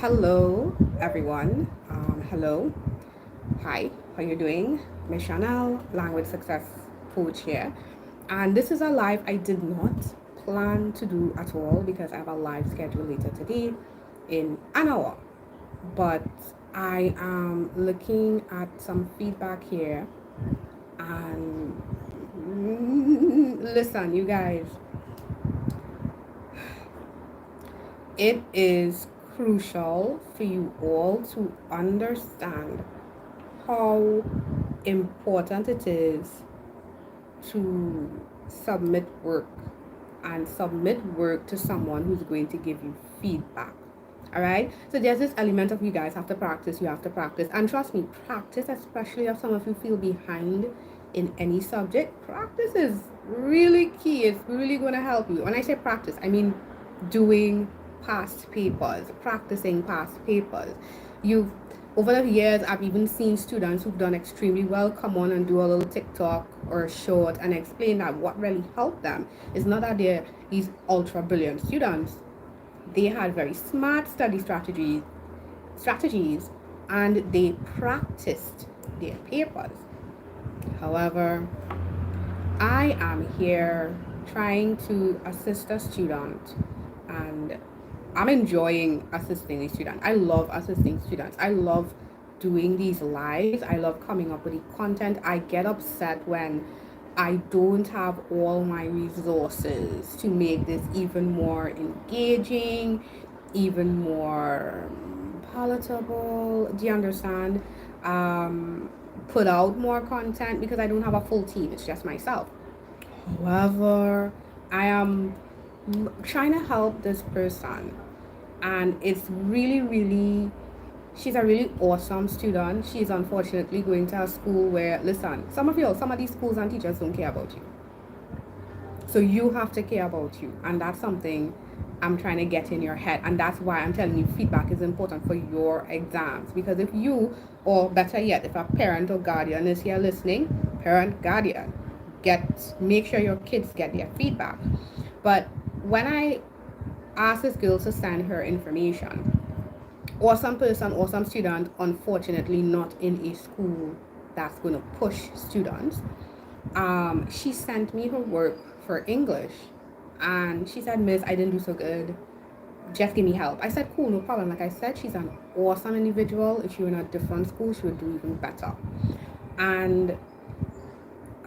Hello, everyone. Hello. Hi, how you doing? Miss Chanel, Language Success Coach here. And this is a live I did not plan to do at all because I have a live schedule later today in an hour. But I am looking at some feedback here and listen, you guys, it is crucial for you all to understand how important it is to submit work and submit work to someone who's going to give you feedback. All right. So there's this element of you guys have to practice, you have to practice. And trust me, practice, especially if some of you feel behind in any subject, practice is really key. It's really going to help you. When I say practice, I mean doing past papers, practicing past papers. You've Over the years, I've even seen students who've done extremely well come on and do a little TikTok or a short and explain that what really helped them is not that they're these ultra brilliant students. They had very smart study strategies and they practiced their papers. However, I am here trying to assist a student and I'm enjoying assisting these students. I love assisting students. I love doing these lives. I love coming up with the content. I get upset when I don't have all my resources to make this even more engaging, even more palatable. Do you understand? Put out more content because I don't have a full team. It's just myself. However, I am trying to help this person and it's really she's a really awesome student. She's unfortunately going to a school where, listen, some of these schools and teachers don't care about you, so you have to care about you, and that's something I'm trying to get in your head. And that's why I'm telling you feedback is important for your exams, because if you, or better yet, if a parent or guardian is here listening, parent, guardian, make sure your kids get their feedback. But when I asked this girl to send her information, awesome person, awesome student, unfortunately not in a school that's going to push students. She sent me her work for English and she said, Miss, I didn't do so good, just give me help. I said, cool, no problem. Like I said, she's an awesome individual. If she were in a different school, she would do even better. And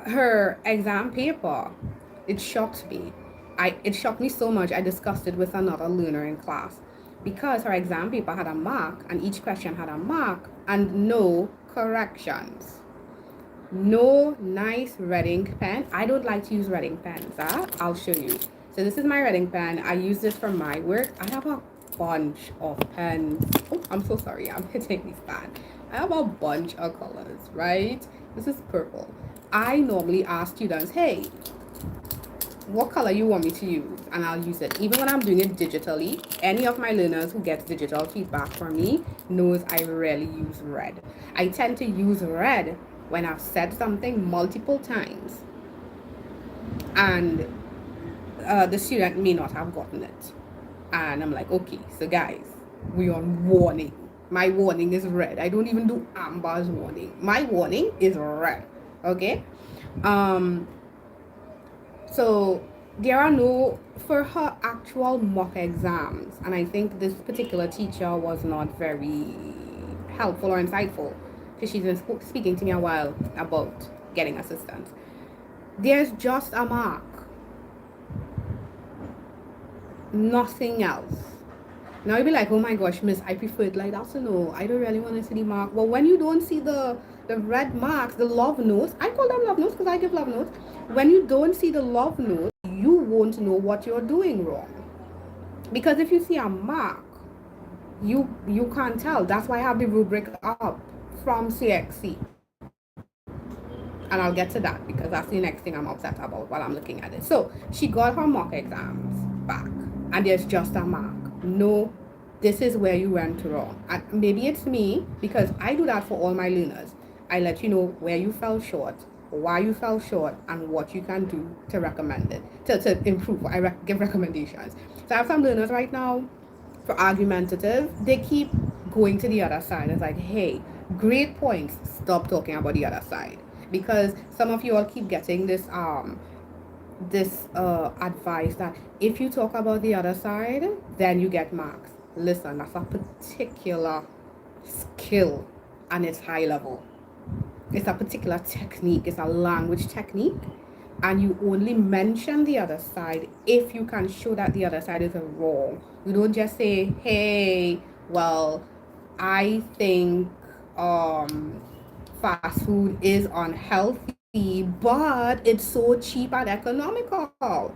her exam paper, it shocked me. It shocked me so much I discussed it with another learner in class, because her exam paper had a mark and each question had a mark and no corrections. No nice red ink pen. I don't like to use red ink pens. I'll show you. So this is my red ink pen. I use this for my work. I have a bunch of pens. Oh, I'm so sorry. I'm hitting this bad. I have a bunch of colors, right? This is purple. I normally ask students, hey, what color you want me to use, and I'll use it. Even when I'm doing it digitally, any of my learners who gets digital feedback from me knows I rarely use red. I tend to use red when I've said something multiple times and the student may not have gotten it, and I'm like, okay, so guys, we on warning. My warning is red. I don't even do Amber's warning. My warning is red. Okay. So there are no, for her actual mock exams, and I think this particular teacher was not very helpful or insightful because she's been speaking to me a while about getting assistance. There's just a mark, nothing else. Now you'll be like, oh my gosh, Miss, I prefer it like that. So no, I don't really want to see the mark. But when you don't see the red marks, the love notes, I call them love notes because I give love notes. When you don't see the love notes, you won't know what you're doing wrong. Because if you see a mark, you can't tell. That's why I have the rubric up from CXC. And I'll get to that because that's the next thing I'm upset about while I'm looking at it. So she got her mock exams back and there's just a mark. No, this is where you went wrong. And maybe it's me, because I do that for all my learners. I let you know where you fell short, why you fell short, and what you can do to recommend it, to improve. Give recommendations. So I have some learners right now for argumentative, they keep going to the other side. It's like, hey, great points. Stop talking about the other side. Because some of you all keep getting this advice that if you talk about the other side, then you get marks. Listen, that's a particular skill and it's high level. It's a particular technique, it's a language technique, and you only mention the other side if you can show that the other side is wrong. You don't just say, hey, well, I think fast food is unhealthy, but it's so cheap and economical.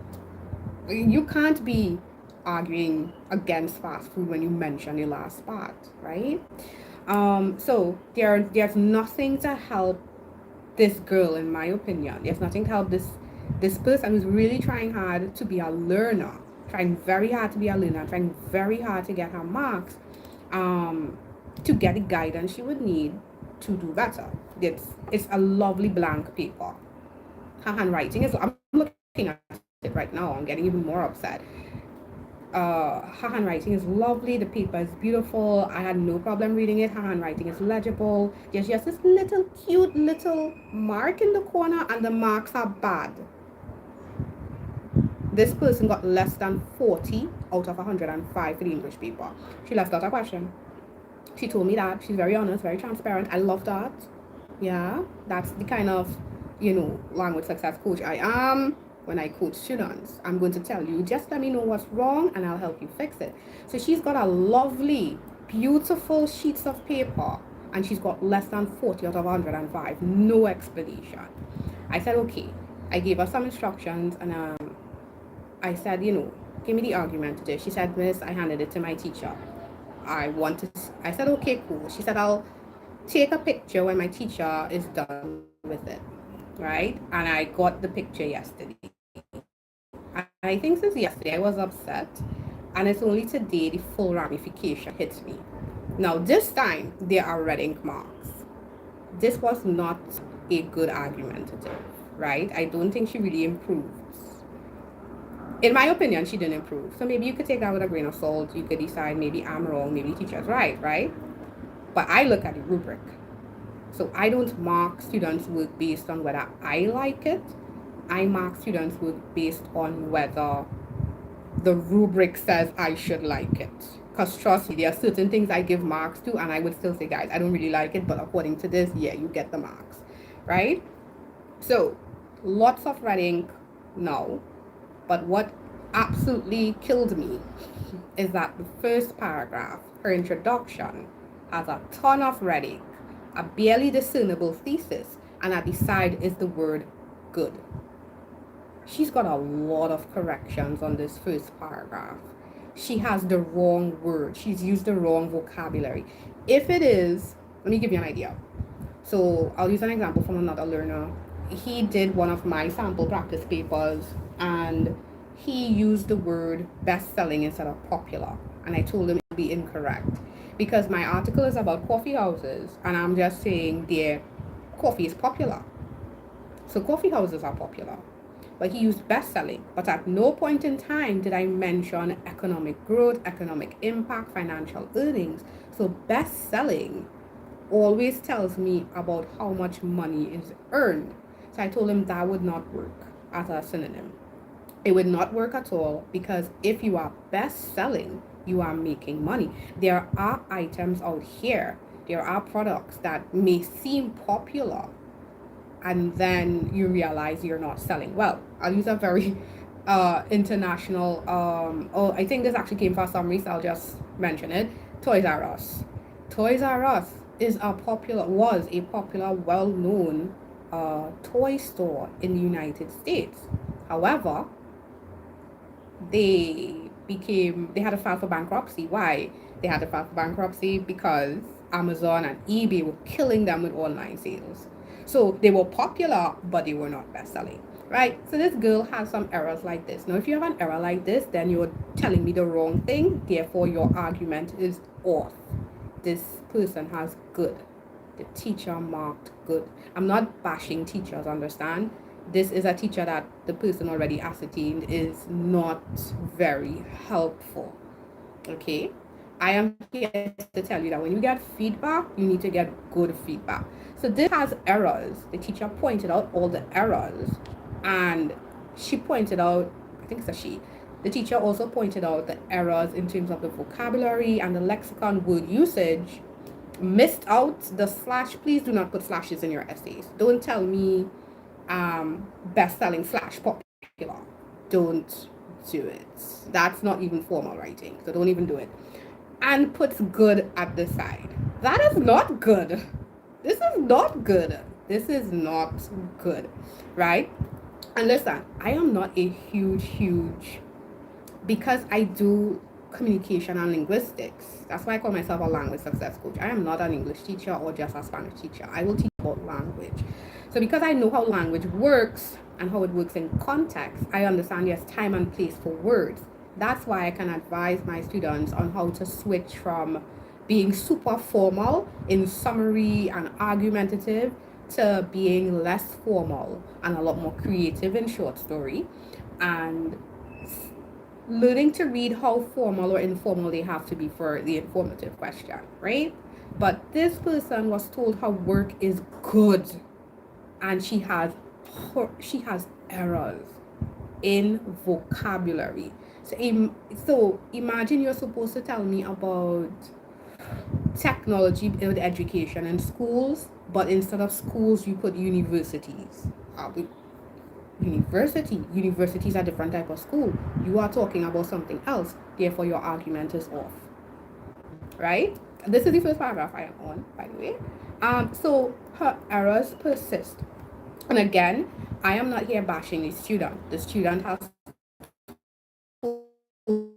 You can't be arguing against fast food when you mention the last part, right? So there's nothing to help this girl, in my opinion. There's nothing to help this person who's really trying hard to be a learner, trying very hard to be a learner, trying very hard to get her marks, to get the guidance she would need to do better. It's a lovely blank paper. Her handwriting is, I'm looking at it right now, I'm getting even more upset. Her handwriting is lovely, the paper is beautiful, I had no problem reading it, her handwriting is legible. There's just this little cute little mark in the corner and the marks are bad. This person got less than 40 out of 105 for the English paper. She left out a question. She told me that. She's very honest, very transparent. I love that. Yeah, that's the kind of, language success coach I am. When I coach students, I'm going to tell you, just let me know what's wrong and I'll help you fix it. So she's got a lovely, beautiful sheets of paper and she's got less than 40 out of 105. No explanation. I said, okay. I gave her some instructions and I said, give me the argument today. She said, Miss, I handed it to my teacher. I said, okay, cool. She said, I'll take a picture when my teacher is done with it. Right? And I got the picture yesterday. I think since yesterday I was upset, and it's only today the full ramification hits me. Now this time there are red ink marks. This was not a good argumentative, right? I don't think she really improves. In my opinion, she didn't improve. So maybe you could take that with a grain of salt. You could decide maybe I'm wrong, maybe the teacher's right? But I look at the rubric. So I don't mark students' work based on whether I like it. I mark students' work based on whether the rubric says I should like it. Because trust me, there are certain things I give marks to and I would still say, guys, I don't really like it, but according to this, yeah, you get the marks, right? So lots of red ink, no. But what absolutely killed me is that the first paragraph, her introduction, has a ton of red ink, a barely discernible thesis, and at the side is the word good. She's got a lot of corrections on this first paragraph. She has the wrong word. She's used the wrong vocabulary. If it is, let me give you an idea. So I'll use an example from another learner. He did one of my sample practice papers and he used the word best-selling instead of popular. And I told him it would be incorrect because my article is about coffee houses and I'm just saying their coffee is popular. So coffee houses are popular. But he used best-selling. But at no point in time did I mention economic growth, economic impact, financial earnings. So best-selling always tells me about how much money is earned. So I told him that would not work as a synonym. It would not work at all because if you are best-selling, you are making money. There are items out here, there are products that may seem popular and then you realize you're not selling well. I'll use a very international, I think this actually came from summary, so I'll just mention it. Toys R Us. Toys R Us was a popular, well-known toy store in the United States. However, they had to file for bankruptcy. Why? They had to file for bankruptcy because Amazon and eBay were killing them with online sales. So they were popular, but they were not best-selling, right? So this girl has some errors like this. Now, if you have an error like this, then you're telling me the wrong thing. Therefore, your argument is off. This person has good. The teacher marked good. I'm not bashing teachers, understand? This is a teacher that the person already ascertained is not very helpful. Okay? I am here to tell you that when you get feedback, you need to get good feedback. So this has errors. The teacher pointed out all the errors, and she pointed out, I think it's a she. The teacher also pointed out the errors in terms of the vocabulary and the lexicon word usage. Missed out the slash. Please do not put slashes in your essays. Don't tell me best-selling slash popular. Don't do it. That's not even formal writing, so don't even do it. And puts good at the side. That is not good. This is not good. This is not good, right? And listen, I am not a huge, because I do communication and linguistics. That's why I call myself a language success coach. I am not an English teacher or just a Spanish teacher. I will teach about language. So because I know how language works and how it works in context, I understand there's time and place for words. That's why I can advise my students on how to switch from being super formal in summary and argumentative to being less formal and a lot more creative in short story, and learning to read how formal or informal they have to be for the informative question, right? But this person was told her work is good, and she has errors in vocabulary. So imagine you're supposed to tell me about technology in education in schools, but instead of schools you put universities. Universities are a different type of school. You are talking about something else, therefore your argument is off, right? This is the first paragraph I am on, by the way. So her errors persist, and again, I am not here bashing the student. The student has told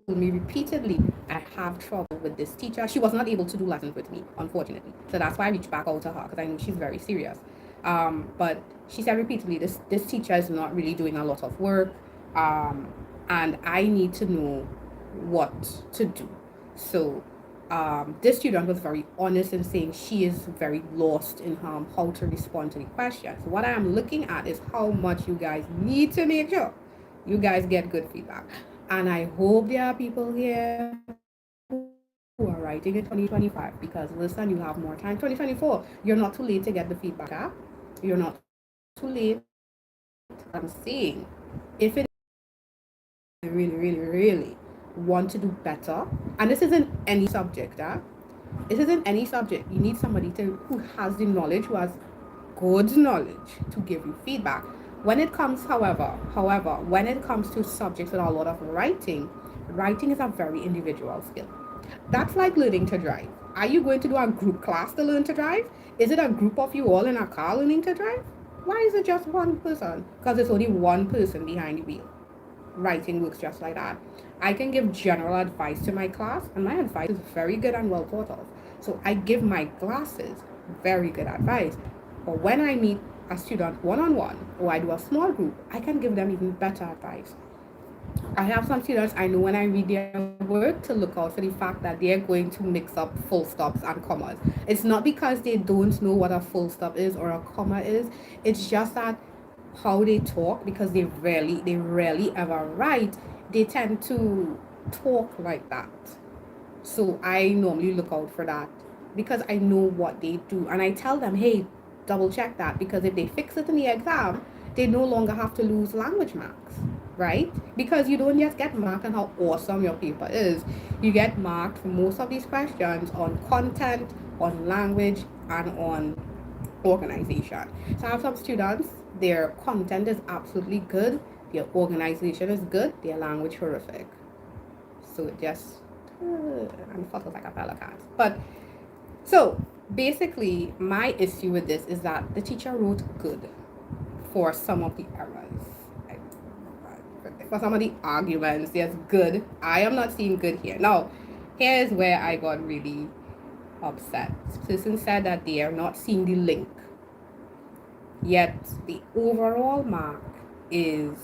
me repeatedly, I have trouble with this teacher. She was not able to do lessons with me, unfortunately, so that's why I reached back out to her, because I know she's very serious. But she said repeatedly, this teacher is not really doing a lot of work, and I need to know what to do. So this student was very honest in saying she is very lost in how to respond to the questions. What I am looking at is how much you guys need to make sure you guys get good feedback. And I hope there are people here who are writing in 2025, because listen, you have more time. 2024, you're not too late to get the feedback. Huh? You're not too late. I'm saying, if it really want to do better, and this isn't any subject, this isn't any subject, you need somebody who has the knowledge, who has good knowledge to give you feedback. When it comes, however, when it comes to subjects with a lot of writing is a very individual skill. That's like learning to drive. Are you going to do a group class to learn to drive? Is it a group of you all in a car learning to drive? Why is it just one person? Because it's only one person behind the wheel. Writing works just like that. I can give general advice to my class, and my advice is very good and well thought of. So I give my classes very good advice. But when I meet a student one-on-one, or I do a small group, I can give them even better advice. I have some students, I know when I read their work to look out for the fact that they're going to mix up full stops and commas. It's not because they don't know what a full stop is or a comma is. It's just that how they talk, because they rarely ever write, they tend to talk like that. So I normally look out for that, because I know what they do, and I tell them, hey, double check that, because if they fix it in the exam, they no longer have to lose language marks, right? Because you don't just get marked on how awesome your paper is. You get marked for most of these questions on content, on language, and on organization. So I have some students, their content is absolutely good, their organization is good, their language horrific. So it just and photos like a cat. But so basically my issue with this is that the teacher wrote good for some of the errors. For some of the arguments, there's good. I am not seeing good here. Now, here's where I got really upset. This person said that they are not seeing the link. Yet the overall mark is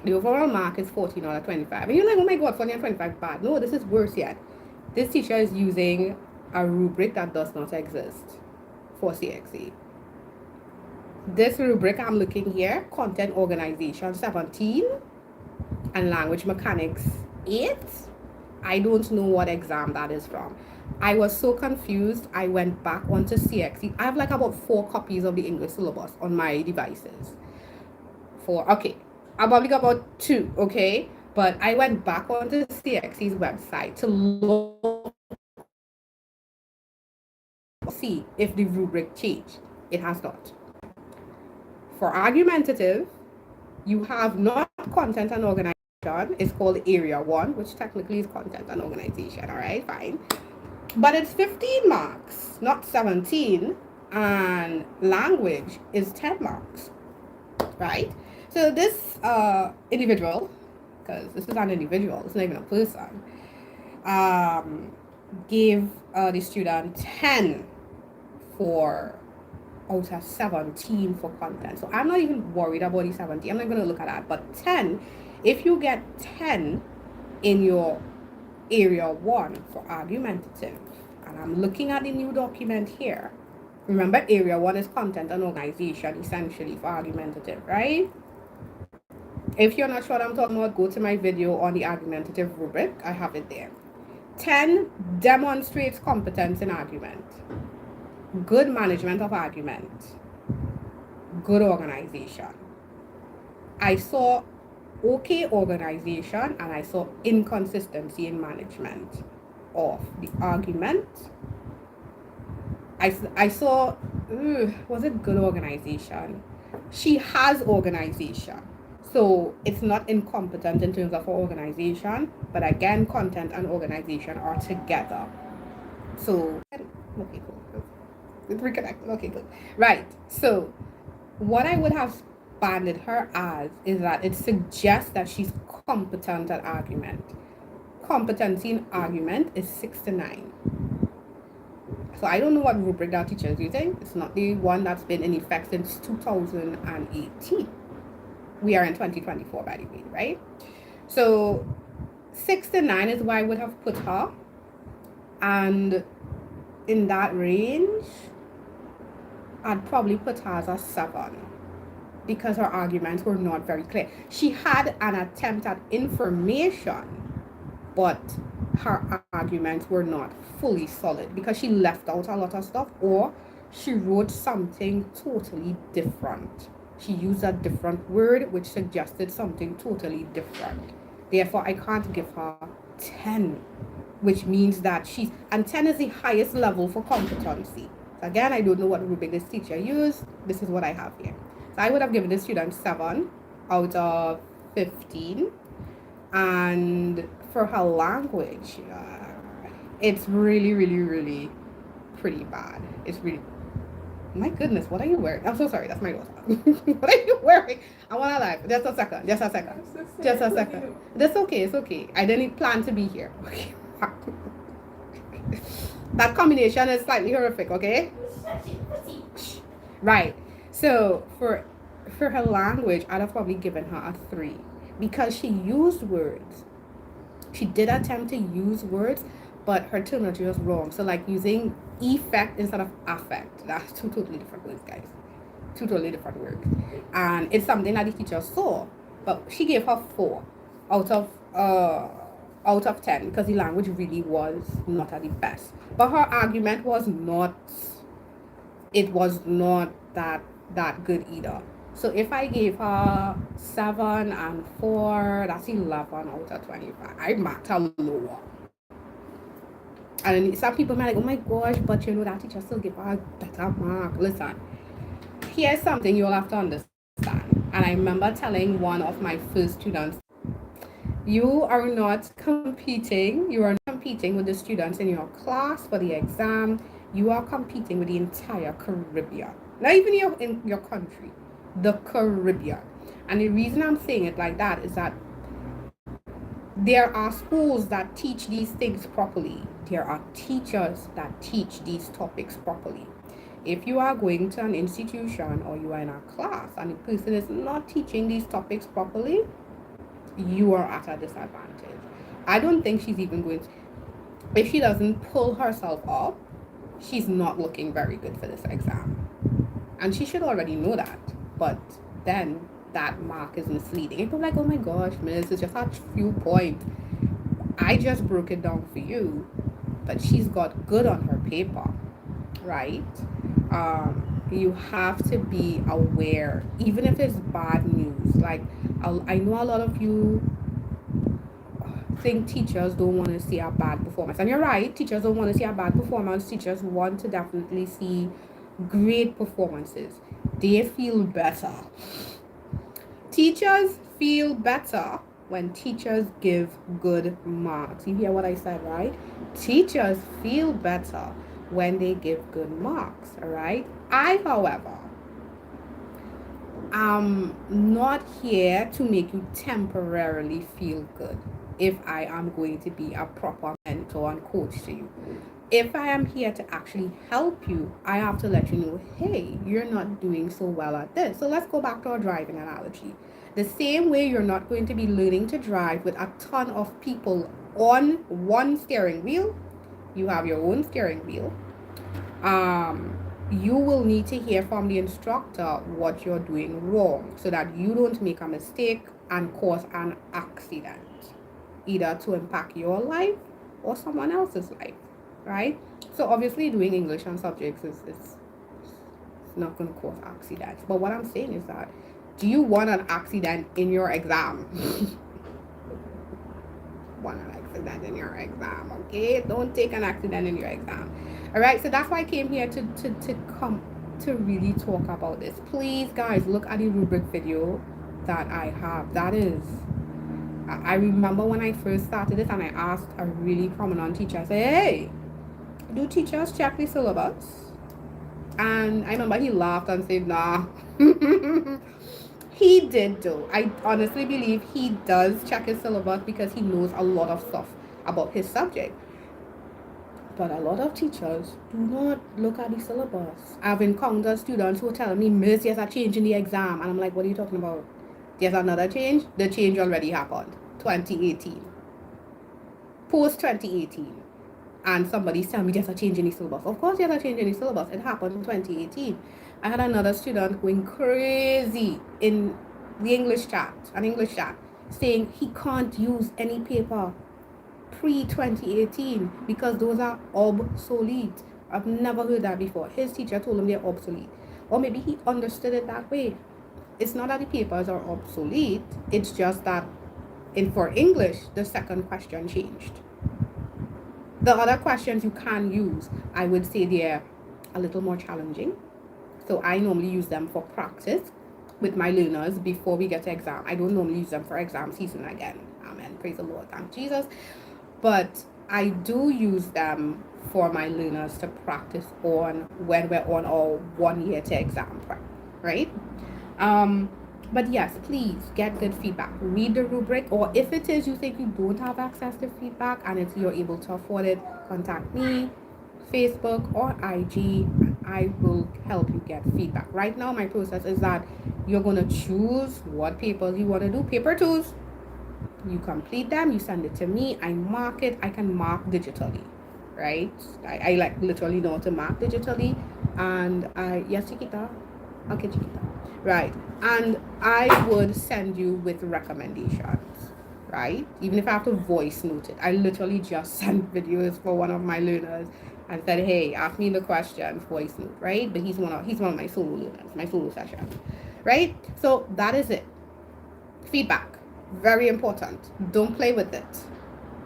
14 out of 25. And you're like, oh my god, 14 out of 25 bad. No, this is worse yet. This teacher is using a rubric that does not exist for CXA. This rubric I'm looking here, content organization 17 and language mechanics 8. I don't know what exam that is from. I was so confused. I went back onto CXC. I have like about 4 copies of the English syllabus on my devices. 4. Okay. I probably got about 2. Okay. But I went back onto CXC's website to look, see if the rubric changed. It has not. For argumentative, you have not content and organization. It's called area 1, which technically is content and organization. All right, fine. But it's 15 marks, not 17. And language is 10 marks, right? So this individual, because this is an individual, it's not even a person, gave the student 10 for out of 17 for content. So I'm not even worried about the 17. I'm not going to look at that. But 10, if you get 10 in your area 1 for argumentative, and I'm looking at the new document here. Remember, area 1 is content and organization, essentially, for argumentative, right? If you're not sure what I'm talking about, go to my video on the argumentative rubric. I have it there. 10 demonstrates competence in argument, good management of argument, good organization. I saw okay organization and I saw inconsistency in management of the argument. I saw, was it good organization? She has organization. So it's not incompetent in terms of her organization, but again, content and organization are together. So, okay, cool. It's reconnected. Okay, good. Right. So, what I would have banded her as is that it suggests that she's competent at argument. Competency in argument is 6 to 9. So I don't know what rubric that teacher is using. It's not the one that's been in effect since 2018. We are in 2024, by the way, right? So 6 to 9 is where I would have put her. And in that range, I'd probably put her as a 7 because her arguments were not very clear. She had an attempt at information, but her arguments were not fully solid because she left out a lot of stuff or she wrote something totally different. She used a different word which suggested something totally different. Therefore, I can't give her 10, which means that and 10 is the highest level for competency. So again, I don't know what rubric this teacher used. This is what I have here. So I would have given this student 7 out of 15. And for her language, it's really, really, really pretty bad. It's really, my goodness, what are you wearing? I'm so sorry, that's my daughter. What are you wearing? I want to laugh. Just a second. Just a second. That's okay. It's okay. I didn't plan to be here. Okay. That combination is slightly horrific, okay? Right. So for her language, I'd have probably given her a 3 because she used words. She did attempt to use words, but her terminology was wrong. So like using effect instead of affect. That's 2 totally different words, guys. 2 totally different words. And it's something that the teacher saw. But she gave her 4 out of 10 because the language really was not at the best. But her argument was not that good either. So if I gave her 7 and 4, that's 11 out of 25. I marked her lower. And some people might like, oh my gosh, but you know that teacher still give her a better mark. Listen, here's something you'll have to understand. And I remember telling one of my first students, you are not competing with the students in your class for the exam. You are competing with the entire Caribbean. Not even in your country, the Caribbean. And the reason I'm saying it like that is that there are schools that teach these things properly. There are teachers that teach these topics properly. If you are going to an institution or you are in a class and the person is not teaching these topics properly, you are at a disadvantage. I don't think she's even going to, if she doesn't pull herself up, she's not looking very good for this exam. And she should already know that. But then that mark is misleading. People are like, oh my gosh, miss, it's just a few points. I just broke it down for you, but she's got good on her paper, right? You have to be aware, even if it's bad news. Like, I know a lot of you think teachers don't want to see a bad performance. And you're right, teachers don't want to see a bad performance. Teachers want to definitely see great performances. They feel better. Teachers feel better when teachers give good marks. You hear what I said, right? Teachers feel better when they give good marks, all right? I, however, am not here to make you temporarily feel good if I am going to be a proper mentor and coach to you. If I am here to actually help you, I have to let you know, hey, you're not doing so well at this. So let's go back to our driving analogy. The same way you're not going to be learning to drive with a ton of people on one steering wheel, you have your own steering wheel. You will need to hear from the instructor what you're doing wrong so that you don't make a mistake and cause an accident, either to impact your life or someone else's life, right? So obviously doing English on subjects is not going to cause accidents. But what I'm saying is that, do you want an accident in your exam? Want an accident in your exam, okay? Don't take an accident in your exam. All right, so that's why I came here to come to really talk about this. Please, guys, look at the rubric video that I have. That is, I remember when I first started this and I asked a really prominent teacher, I said, hey, do teachers check the syllabus? And I remember he laughed and said, nah. He did though. I honestly believe he does check his syllabus because he knows a lot of stuff about his subject. But a lot of teachers do not look at the syllabus. I've encountered students who are telling me, Miss, there's a change in the exam. And I'm like, what are you talking about? There's another change? The change already happened. 2018. Post 2018. And somebody's telling me there's a change in the syllabus. Of course there's a change in the syllabus. It happened in 2018. I had another student going crazy in the English chat, saying he can't use any paper pre-2018 because those are obsolete. I've never heard that before. His teacher told him they're obsolete. Or maybe he understood it that way. It's not that the papers are obsolete. It's just that for English, the second question changed. The other questions you can use, I would say they're a little more challenging. So I normally use them for practice with my learners before we get to exam. I don't normally use them for exam season again. Amen. Praise the Lord. Thank Jesus. But I do use them for my learners to practice on when we're on our 1 year to exam prep, right? But yes, please get good feedback. Read the rubric, or if it is you think you don't have access to feedback and it's you're able to afford it, contact me, Facebook or IG, and I will help you get feedback. Right now, my process is that you're going to choose what papers you want to do. Paper 2s, you complete them, you send it to me, I mark it. I can mark digitally, right? I like literally know how to mark digitally. And yes, Chiquita. Okay, Chiquita. Right. And I would send you with recommendations, right? Even if I have to voice note it. I literally just sent videos for one of my learners and said, hey, ask me the questions, voice note, right? But he's one of my solo learners, my solo session, right? So that is it. Feedback, very important. Don't play with it.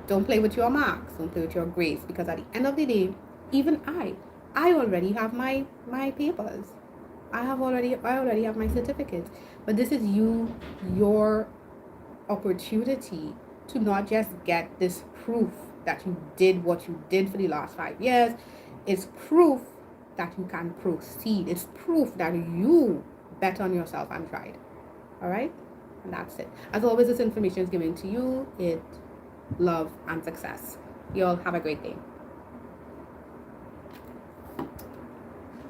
Don't play with your marks. Don't play with your grades, because at the end of the day, even I already have my papers. I already have my certificates. But this is your opportunity to not just get this proof that you did what you did for the last 5 years. It's proof that you can proceed. It's proof that you bet on yourself and tried. All right? And that's it. As always, this information is given to you. Love and success. You all have a great day.